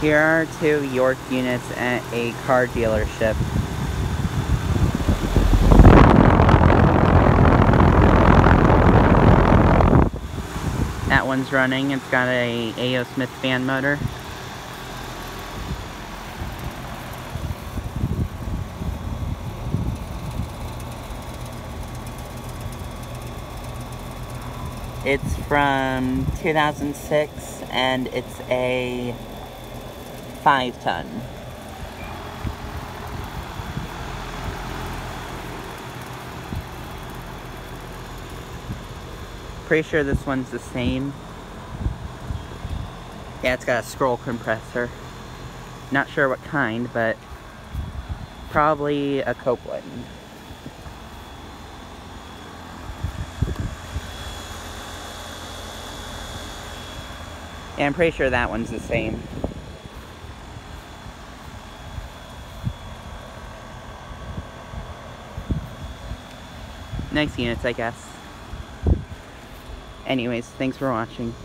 Here are two York units at a car dealership. That one's running. It's got a A.O. Smith fan motor. It's from 2006 and it's a 5-ton. Pretty sure this one's the same. Yeah, it's got a scroll compressor. Not sure what kind, but probably a Copeland. Yeah, I'm pretty sure that one's the same. Nice units, I guess. Anyways, thanks for watching.